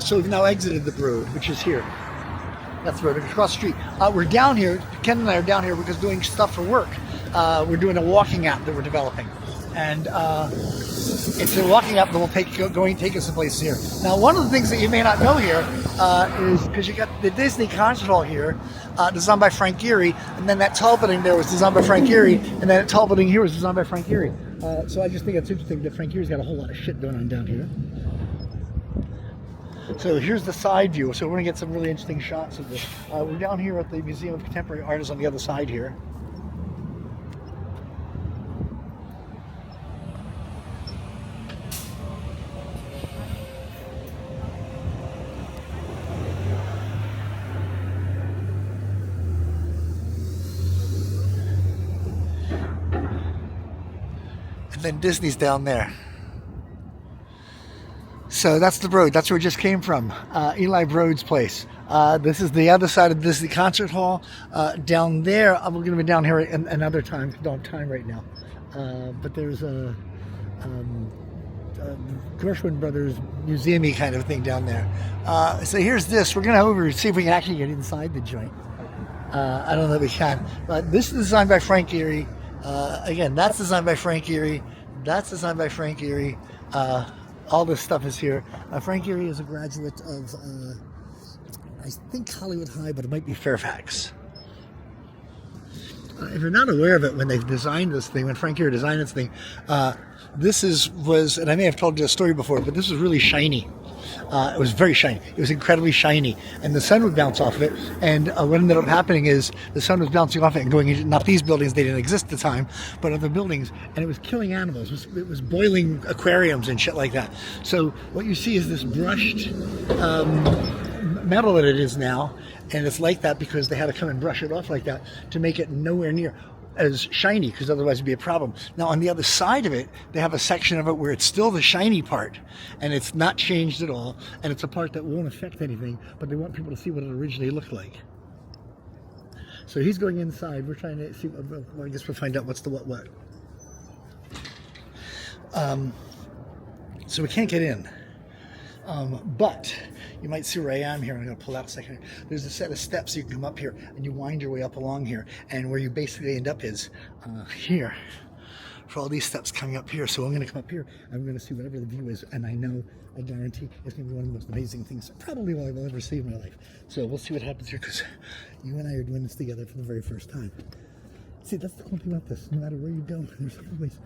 So we've now exited the Broad, which is here. That's the road across the street. We're down here. Ken and I are down here because doing stuff for work. We're doing a walking app that we're developing, and it's a walking app that will take us to places here. Now, one of the things that you may not know here is because you got the Disney Concert Hall here, designed by Frank Gehry, and then that tall building there was designed by Frank Gehry, and then that tall building here was designed by Frank Gehry. So I just think it's interesting that Frank Gehry's got a whole lot of shit going on down here. So here's the side view. So we're going to get some really interesting shots of this. We're down here at the Museum of Contemporary Art is on the other side here. And then Disney's down there. So that's the Broad. That's where it just came from. Eli Broad's place. This is the other side of the Disney Concert Hall. Down there, we're going to be down here another time. Don't have time right now. But there's a Gershwin Brothers museum-y kind of thing down there. So here's this. We're going to see if we can actually get inside the joint. I don't know if we can. But this is designed by Frank Gehry. Again, that's designed by Frank Gehry. That's designed by Frank Gehry. All this stuff is here. Frank Gehry is a graduate of, I think Hollywood High, but it might be Fairfax. If you're not aware of it, when they designed this thing, when Frank Gehry designed this thing, this was, and I may have told you a story before, but this was really shiny. It was very shiny. It was incredibly shiny, and the sun would bounce off of it. And what ended up happening is the sun was bouncing off it and going into not these buildings; they didn't exist at the time, but other buildings, and it was killing animals. It was boiling aquariums and shit like that. So what you see is this brushed metal that it is now, and it's like that because they had to come and brush it off like that to make it nowhere near as shiny, because otherwise it'd be a problem. Now on the other side of it, they have a section of it where it's still the shiny part, and it's not changed at all, and it's a part that won't affect anything, but they want people to see what it originally looked like. So he's going inside. We're trying to see, well, I guess we'll find out what's the what. So we can't get in. But you might see where I am here. I'm going to pull out a second. There's a set of steps you can come up here, and you wind your way up along here. And where you basically end up is here, for all these steps coming up here. So I'm going to come up here. I'm going to see whatever the view is, and I guarantee it's going to be one of the most amazing things probably I will ever see in my life. So we'll see what happens here, because you and I are doing this together for the very first time. See, that's the cool thing about this. No matter where you go, there's always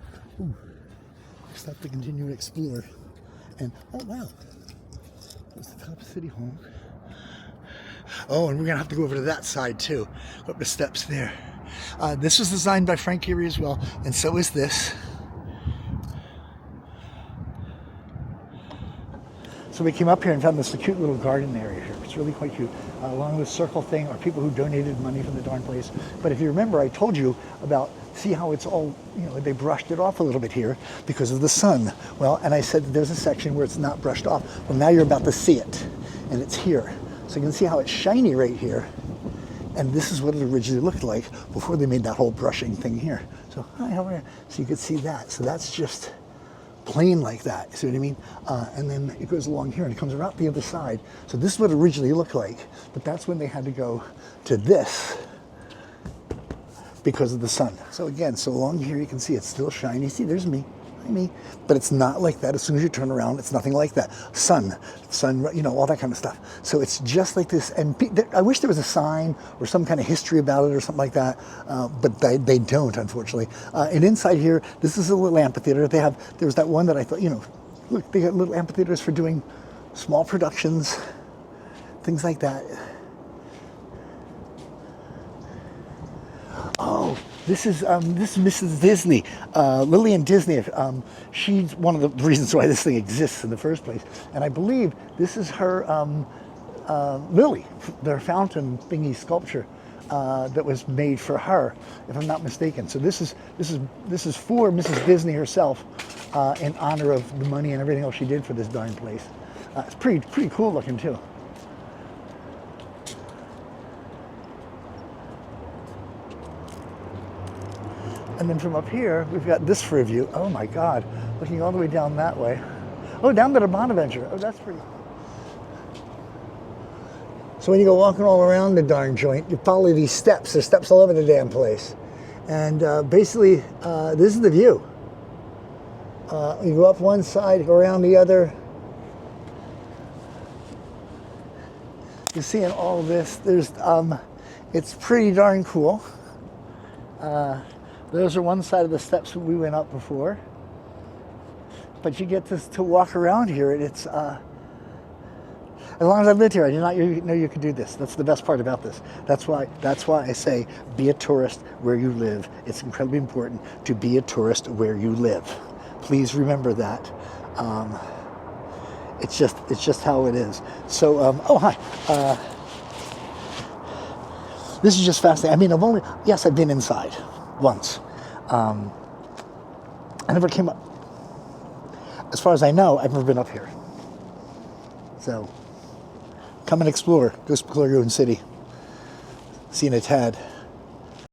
stuff to continue to explore. And oh wow. That's the top of City Hall. Oh, and we're going to have to go over to that side too. Go up the steps there. This was designed by Frank Gehry as well, and so is this. So we came up here and found this cute little garden area here. It's really quite cute. Along this circle thing are people who donated money from the darn place. But if you remember, I told you about, see how it's all, they brushed it off a little bit here because of the sun. Well, and I said that there's a section where it's not brushed off. Well, now you're about to see it, and it's here. So you can see how it's shiny right here. And this is what it originally looked like before they made that whole brushing thing here. So, hi, how are you? So you could see that. So that's just plain like that, you see what I mean? And then it goes along here and it comes around the other side. So this is what it originally looked like, but that's when they had to go to this because of the sun. So again, so along here you can see it's still shiny. See, there's me. Hi, me. But it's not like that. As soon as you turn around, it's nothing like that. Sun, all that kind of stuff. So it's just like this. And I wish there was a sign or some kind of history about it or something like that, but they don't, unfortunately. And inside here, this is a little amphitheater. There's that one that I thought, look, they got little amphitheaters for doing small productions, things like that. Oh, this is Mrs. Disney, Lillian Disney. She's one of the reasons why this thing exists in the first place. And I believe this is her Lily, their fountain thingy sculpture that was made for her, if I'm not mistaken. So this is for Mrs. Disney herself, in honor of the money and everything else she did for this darn place. It's pretty cool looking too. And then from up here, we've got this for a view. Oh my God, looking all the way down that way. Oh, down to the Bonaventure. Oh, that's pretty. So when you go walking all around the darn joint, you follow these steps. There's steps all over the damn place. And basically, this is the view. You go up one side, go around the other. You're seeing all this. There's, it's pretty darn cool. Those are one side of the steps we went up before. But you get to walk around here, and it's, as long as I've lived here, I did not know you could do this. That's the best part about this. That's why I say be a tourist where you live. It's incredibly important to be a tourist where you live. Please remember that. It's just how it is. So, oh hi. This is just fascinating. I mean, I've been inside once. I never came up. As far as I know, I've never been up here. So, come and explore. Go explore your own city. See you in a tad.